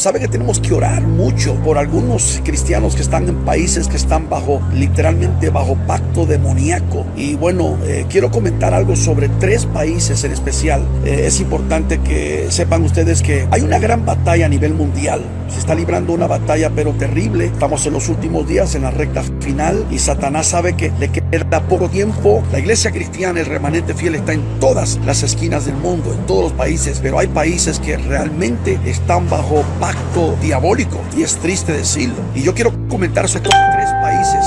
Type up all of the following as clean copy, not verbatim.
sabe que tenemos que orar mucho por algunos cristianos que están en países que están literalmente bajo pacto demoníaco. Y bueno, quiero comentar algo sobre 3 países en especial. Es importante que sepan ustedes que hay una gran batalla a nivel mundial. Se está librando una batalla pero terrible. Estamos en los últimos días, en la recta final, y Satanás sabe que le queda poco tiempo. La iglesia cristiana, el remanente fiel, está en todas las esquinas del mundo, en todos los países, pero hay países que realmente están bajo pacto diabólico, y es triste decirlo. Y yo quiero comentar sobre estos 3 países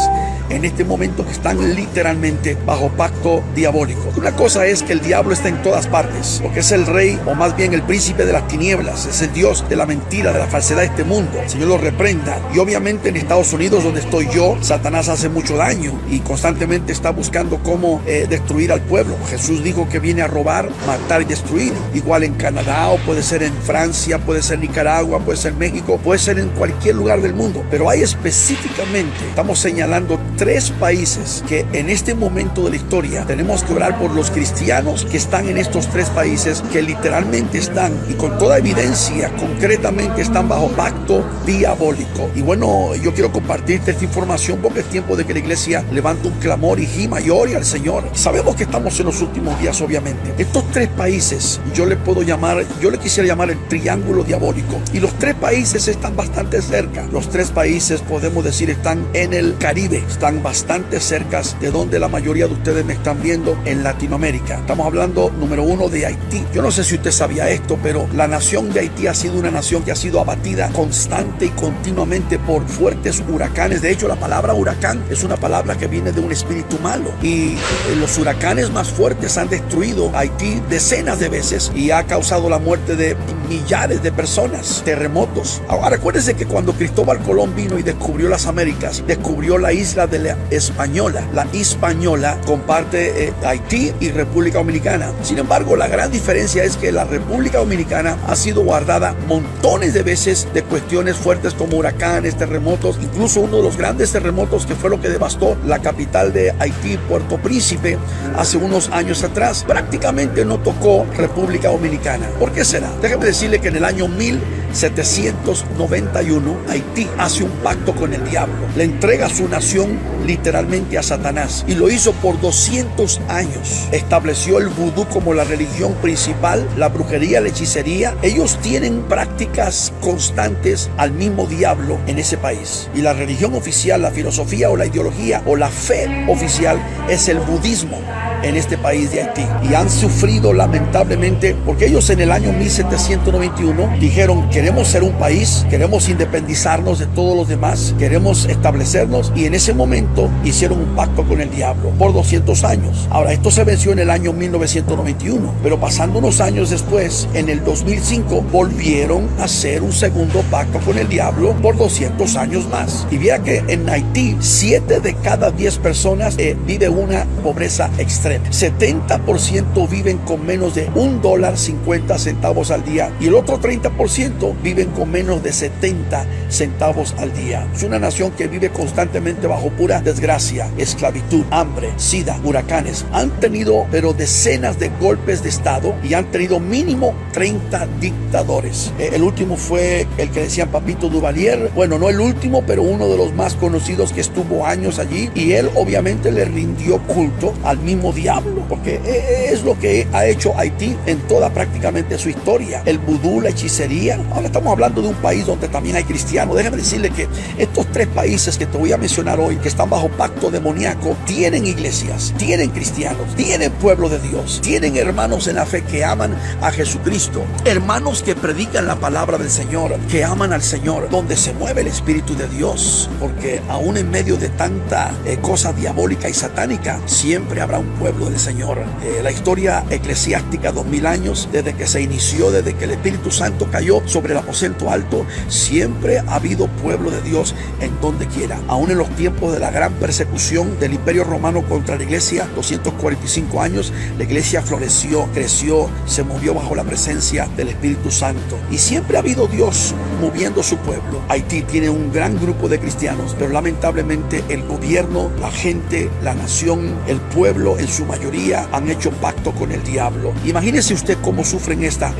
en este momento que están literalmente bajo pacto diabólico. Una cosa es que el diablo está en todas partes, porque es el rey, o más bien el príncipe de las tinieblas, es el Dios de la mentira, de la falsedad de este mundo. El Señor lo reprenda. Y obviamente en Estados Unidos, donde estoy yo, Satanás hace mucho daño y constantemente está buscando cómo destruir al pueblo. Jesús dijo que viene a robar, matar y destruir. Igual en Canadá, o puede ser en Francia, puede ser en Nicaragua, puede ser en México, puede ser en cualquier lugar del mundo. Pero hay específicamente, estamos señalando 3 países que en este momento de la historia tenemos que orar por los cristianos que están en estos 3 países, que literalmente están, y con toda evidencia, concretamente están bajo pacto diabólico. Y bueno, yo quiero compartirte esta información porque es tiempo de que la iglesia levante un clamor y gima y ore al Señor. Sabemos que estamos en los últimos días, obviamente. Estos 3 países yo le quisiera llamar el triángulo diabólico, y los 3 países están bastante cerca. Los 3 países, podemos decir, están en el Caribe, están bastante cerca de donde la mayoría de ustedes me están viendo, en Latinoamérica. Estamos hablando, número 1, de Haití. Yo no sé si usted sabía esto, pero la nación de Haití ha sido una nación que ha sido abatida constante y continuamente por fuertes huracanes. De hecho, la palabra huracán es una palabra que viene de un espíritu malo, y los huracanes más fuertes han destruido Haití decenas de veces y ha causado la muerte de millares de personas. Terremotos. Ahora, recuérdense que cuando Cristóbal Colón vino y descubrió las Américas, descubrió la isla de la Española. La Hispaniola comparte Haití y República Dominicana. Sin embargo, la gran diferencia es que la República Dominicana ha sido guardada montones de veces de cuestiones fuertes como huracanes, terremotos. Incluso uno de los grandes terremotos, que fue lo que devastó la capital de Haití, Puerto Príncipe, hace unos años atrás, prácticamente no tocó República Dominicana. ¿Por qué será? Déjame decirle que en el año 1791 Haití hace un pacto con el diablo. Le entrega su nación literalmente a Satanás, y lo hizo por 200 años. Estableció el vudú como la religión principal, la brujería, la hechicería. Ellos tienen prácticas constantes al mismo diablo en ese país, y la religión oficial, la filosofía o la ideología o la fe oficial es el budismo en este país de Haití. Y han sufrido lamentablemente, porque ellos en el año 1791 dijeron: queremos ser un país, queremos independizarnos de todos los demás, queremos establecernos, y en ese momento hicieron un pacto con el diablo por 200 años. Ahora, esto se venció en el año 1991, pero pasando unos años después, en el 2005, volvieron a hacer un segundo pacto con el diablo por 200 años más. Y vea que en Haití 7 de cada 10 personas vive una pobreza extrema. 70% viven con menos de $1.50 al día, y el otro 30% viven con menos de 70 centavos al día. Es una nación que vive constantemente bajo pura desgracia, esclavitud, hambre, sida, huracanes. Han tenido pero decenas de golpes de estado, y han tenido mínimo 30 dictadores. El último fue el que decían Papito Duvalier. Bueno, no el último, pero uno de los más conocidos, que estuvo años allí, y él obviamente le rindió culto al mismo diablo, porque es lo que ha hecho Haití en toda prácticamente su historia. El vudú, la hechicería. Ahora estamos hablando de un país donde también hay cristianos. Déjame decirle que estos 3 países que te voy a mencionar hoy, que están bajo pacto demoníaco, tienen iglesias, tienen cristianos, tienen pueblo de Dios, tienen hermanos en la fe que aman a Jesucristo, hermanos que predican la palabra del Señor, que aman al Señor, donde se mueve el Espíritu de Dios, porque aún en medio de tanta cosa diabólica y satánica, siempre habrá un pueblo del Señor. La historia eclesiástica, 2000 años, desde que se inició, desde que el Espíritu Santo cayó sobre el aposento alto, siempre ha habido pueblo de Dios en donde quiera. Aún en los tiempos de la gran persecución del Imperio Romano contra la iglesia, 245 años, la iglesia floreció, creció, se movió bajo la presencia del Espíritu Santo. Y siempre ha habido Dios moviendo su pueblo. Haití tiene un gran grupo de cristianos, pero lamentablemente el gobierno, la gente, la nación, el pueblo en su mayoría han hecho pacto con el diablo. Imagínese usted cómo sufren esta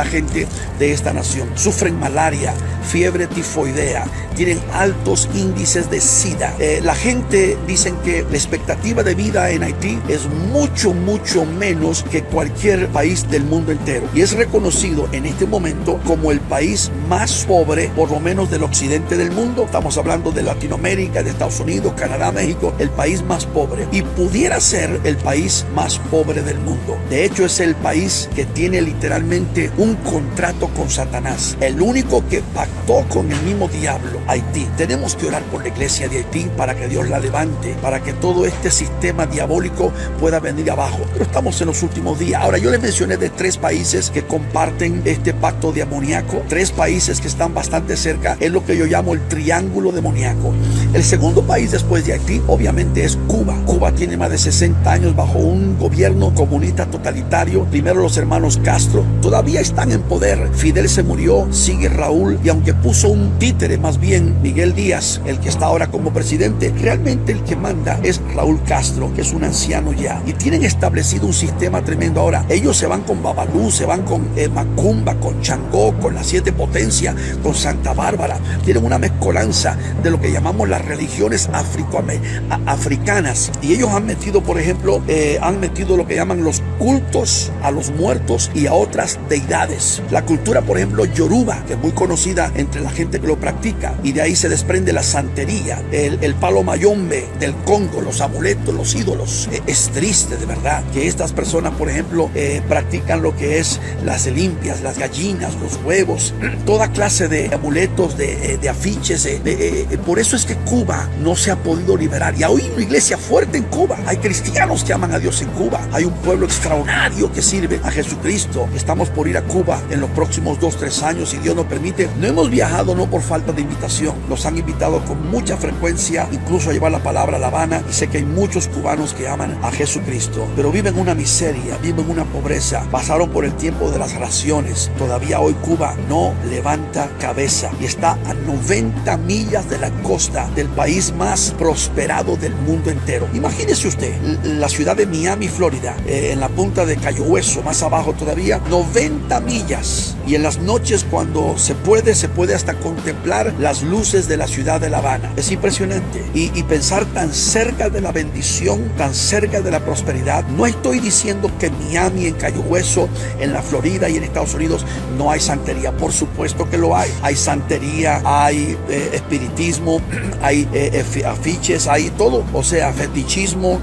gente de esta nación. Sufren malaria, fiebre tifoidea, tienen altos índices de SIDA. La gente dicen que la expectativa de vida en Haití es mucho menos que cualquier país del mundo entero, y es reconocido en este momento como el país más pobre, por lo menos del occidente del mundo. Estamos hablando de Latinoamérica, de Estados Unidos, Canadá, México, el país más pobre, y pudiera ser el país más pobre del mundo. De hecho, es el país que tiene literalmente un contrato con Satanás, el único que pactó con el mismo diablo, Haití. Tenemos que orar por la iglesia de Haití para que Dios la levante, para que todo este sistema diabólico pueda venir abajo. Pero estamos en los últimos días. Ahora, yo les mencioné de 3 países que comparten este pacto demoníaco, 3 países que están bastante cerca. Es lo que yo llamo el triángulo demoníaco. El segundo país después de Haití obviamente es Cuba. Cuba tiene más de 60 años bajo un gobierno comunista totalitario. Primero los hermanos Castro todavía están en poder. Fidel se murió, sigue Raúl, y aunque puso un títere, más bien Miguel Díaz, el que está ahora como presidente, realmente el que manda es Raúl Castro, que es un anciano ya, y tienen establecido un sistema tremendo. Ahora ellos se van con Babalú, se van con Macumba, con Changó, con las 7 potencias, con Santa Bárbara. Tienen una mezcolanza de lo que llamamos las religiones africanas, y ellos han metido, por ejemplo, lo que llaman los cultos a los muertos y a otras deidades. La cultura, por ejemplo, yoruba, que es muy conocida entre la gente que lo practica, y de ahí se desprende la santería, el palo mayombe del Congo, los amuletos, los ídolos. Es triste de verdad que estas personas, por ejemplo, practican lo que es las limpias, las gallinas, los huevos, toda clase de amuletos, de afiches. Por eso es que Cuba no se ha podido liberar, y hay una iglesia fuerte en Cuba. Hay cristianos que aman a Dios en Cuba. Hay un pueblo extraordinario que sirve a Jesucristo. Estamos por ir a Cuba en los próximos 2-3 años, si Dios nos permite. No hemos viajado no por falta de invitación. Nos han invitado con mucha frecuencia, incluso a llevar la palabra a La Habana, y sé que hay muchos cubanos que aman a Jesucristo, pero viven una miseria, viven una pobreza. Pasaron por el tiempo de las raciones. Todavía hoy Cuba no levanta cabeza y está a 90 millas de la costa del país más prosperado del mundo entero. Imagínese usted la ciudad de Miami, Florida, en la punta de Cayo Hueso, más abajo todavía, 90 millas. Y en las noches, cuando se puede hasta contemplar las luces de la ciudad de La Habana. Es impresionante. Y pensar tan cerca de la bendición, tan cerca de la prosperidad. No estoy diciendo que en Miami, en Cayo Hueso, en la Florida y en Estados Unidos no hay santería. Por supuesto que lo hay. Hay santería, hay espiritismo, hay afiches, hay todo. O sea, fetichismo,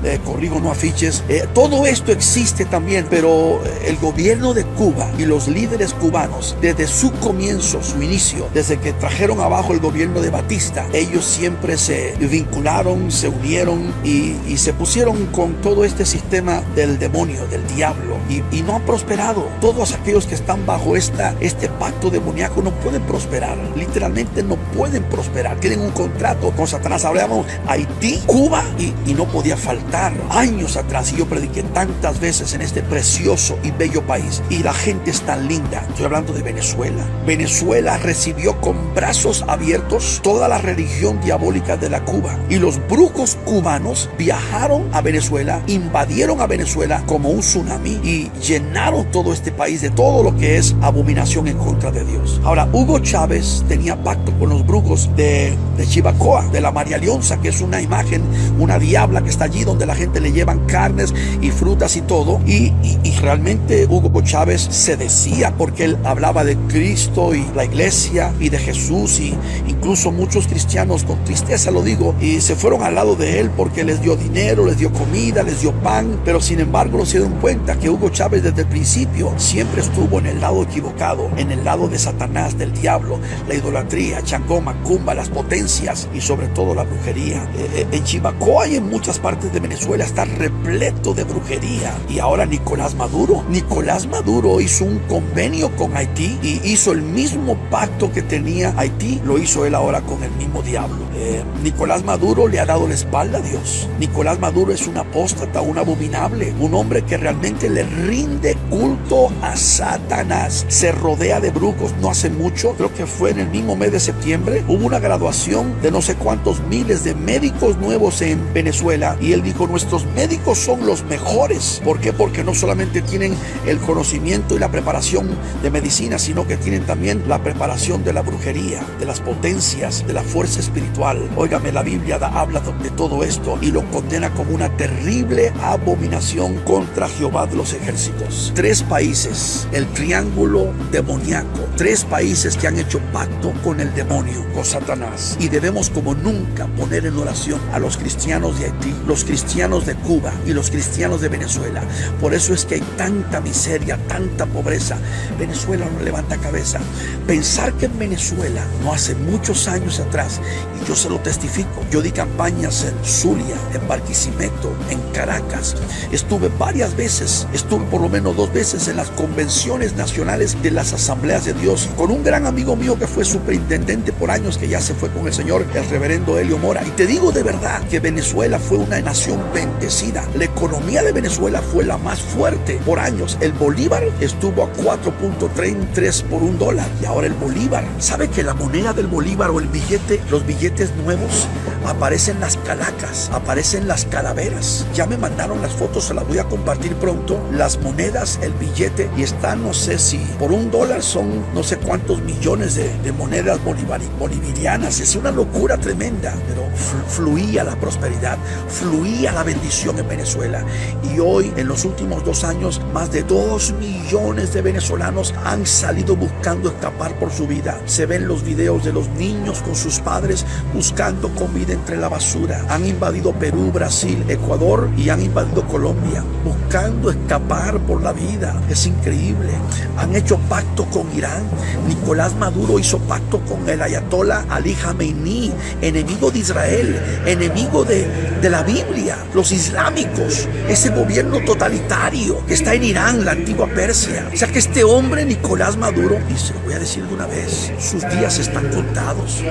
no afiches. Todo esto existe también, pero el gobierno de Cuba y los líderes cubanos, desde su comienzo, su inicio, desde que trajeron abajo el gobierno de Batista, ellos siempre se vincularon, se unieron y se pusieron con todo este sistema del demonio, del diablo, y no han prosperado. Todos aquellos que están bajo este pacto demoníaco no pueden prosperar, literalmente no pueden prosperar. Tienen un contrato con Satanás. Hablamos Haití, Cuba, y no podía faltar. Años atrás, y yo prediqué tantas veces en este precioso y bello país, y la gente es tan linda. Estoy hablando de Venezuela. Venezuela recibió con brazos abiertos toda la religión diabólica de la Cuba, y los brujos cubanos viajaron a Venezuela, invadieron a Venezuela como un tsunami y llenaron todo este país de todo lo que es abominación en contra de Dios. Ahora, Hugo Chávez tenía pacto con los brujos de Chivacoa, de la María Leonza, que es una imagen, una diabla que está allí, donde la gente le llevan carnes y frutas y todo, y realmente Hugo Chávez se decía, porque él hablaba de Cristo y la iglesia y de Jesús, y incluso muchos cristianos, con tristeza lo digo, y se fueron al lado de él porque les dio dinero, les dio comida, les dio pan, pero sin embargo no se dieron cuenta que Hugo Chávez desde el principio siempre estuvo en el lado equivocado, en el lado de Satanás, del diablo, la idolatría, Changó, Macumba, las potencias y sobre todo la brujería. En Chivacoa y en muchas partes de Venezuela está repleto de brujería. Y ahora Nicolás Maduro hizo un convenio con Haití y hizo el mismo pacto que tenía Haití, lo hizo él ahora con el mismo diablo. Nicolás Maduro le ha dado la espalda a Dios. Nicolás Maduro es un apóstata, un abominable, un hombre que realmente le rinde culto a Satanás. Se rodea de brujos. No hace mucho, creo que fue en el mismo mes de septiembre, hubo una graduación de no sé cuántos miles de médicos nuevos en Venezuela, y él dijo: nuestros médicos son los mejores. ¿Por qué? Porque no solamente tienen el conocimiento y la preparación de medicina, sino que tienen también la preparación de la brujería, de las potencias, de la fuerza espiritual. Óigame, la Biblia habla de todo esto y lo condena como una terrible abominación contra Jehová de los ejércitos. 3 países, el triángulo demoníaco, 3 países que han hecho pacto con el demonio, con Satanás, y debemos como nunca poner en oración a los cristianos de Haití, los cristianos de Cuba y los cristianos de Venezuela. Por eso es que hay tanta miseria, tanta pobreza. Venezuela no levanta cabeza. Pensar que en Venezuela, no hace muchos años atrás, y yo se lo testifico, yo di campañas en Zulia, en Barquisimeto, en Caracas. Estuve varias veces, estuve por lo menos 2 veces en las convenciones nacionales de las Asambleas de Dios, con un gran amigo mío que fue superintendente por años, que ya se fue con el Señor, el reverendo Helio Mora. Y te digo de verdad que Venezuela fue una nación bendecida. La economía de Venezuela fue la más fuerte por años. El bolívar estuvo a 4.33 por $1, y ahora el bolívar, ¿sabe que la moneda del bolívar o el billete, los billetes nuevos, aparecen las calacas, aparecen las calaveras? Ya me mandaron las fotos, se las voy a compartir pronto, las monedas, el billete, y está, no sé si por $1 son no sé cuántos millones de monedas bolivianas. Es una locura tremenda, pero fluía la prosperidad, fluía la bendición en Venezuela. Y hoy, en los últimos 2 años, más de 2 millones de venezolanos han salido buscando escapar por su vida. Se ven los videos de los niños con sus padres buscando comida entre la basura. Han invadido Perú, Brasil, Ecuador, y han invadido Colombia buscando escapar por la vida. Es increíble. Han hecho pacto con Irán. Nicolás Maduro hizo pacto con el ayatollah Ali Khamenei, enemigo de Israel, enemigo de la Biblia, los islámicos, ese gobierno totalitario que está en Irán, la antigua Persia. O sea que este hombre, Nicolás Maduro, y se lo voy a decir de una vez, sus días están contados,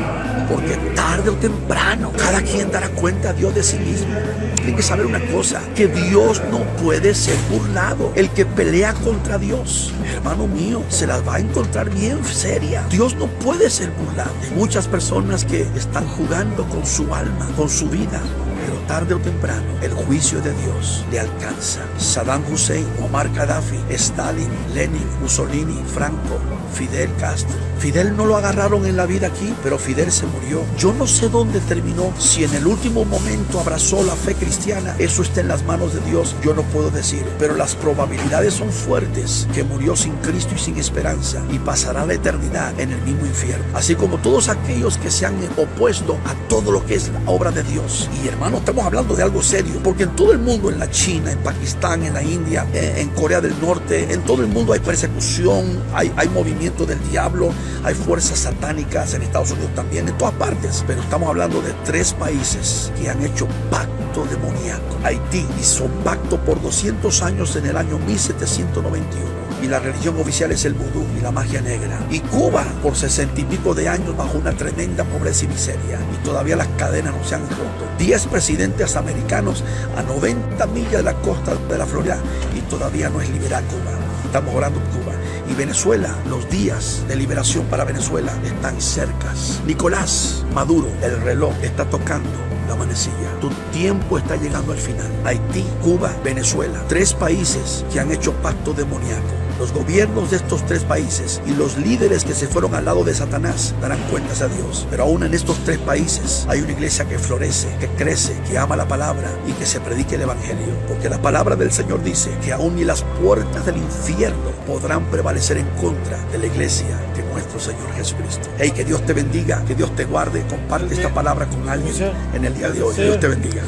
porque tarde o temprano cada quien dará cuenta a Dios de sí mismo. Tiene que saber una cosa, que Dios no puede ser burlado. El que pelea contra Dios, hermano mío, se las va a encontrar bien seria. Dios no puede ser burlado. Hay muchas personas que están jugando con su alma, con su vida, pero tarde o temprano el juicio de Dios le alcanza. Saddam Hussein, Omar Gaddafi, Stalin, Lenin, Mussolini, Franco, Fidel Castro. Fidel no lo agarraron en la vida aquí, pero Fidel se murió. Yo no sé dónde terminó, si en el último momento abrazó la fe cristiana. Eso está en las manos de Dios, yo no puedo decir, pero las probabilidades son fuertes que murió sin Cristo y sin esperanza, y pasará la eternidad en el mismo infierno, así como todos aquellos que se han opuesto a todo lo que es la obra de Dios. Y hermano, estamos hablando de algo serio, porque en todo el mundo, en la China, en Pakistán, en la India, en Corea del Norte, en todo el mundo hay persecución, hay movimiento del diablo, hay fuerzas satánicas, en Estados Unidos también, en todas partes. Pero estamos hablando de 3 países que han hecho pacto demoníaco. Haití hizo pacto por 200 años en el año 1791. Y la religión oficial es el vudú y la magia negra. Y Cuba, por 60 y pico de años, bajo una tremenda pobreza y miseria. Y todavía las cadenas no se han roto. 10 presidentes americanos a 90 millas de la costa de la Florida, y todavía no es liberada Cuba. Estamos orando por Cuba. Y Venezuela, los días de liberación para Venezuela están cercas. Nicolás Maduro, el reloj está tocando la manecilla. Tu tiempo está llegando al final. Haití, Cuba, Venezuela, 3 países que han hecho pacto demoníaco. Los gobiernos de estos 3 países y los líderes que se fueron al lado de Satanás darán cuentas a Dios. Pero aún en estos 3 países hay una iglesia que florece, que crece, que ama la palabra y que se predique el evangelio. Porque la palabra del Señor dice que aún ni las puertas del infierno podrán prevalecer en contra de la iglesia de nuestro Señor Jesucristo. Hey, que Dios te bendiga, que Dios te guarde. Comparte esta palabra con alguien en el día de hoy. Que Dios te bendiga.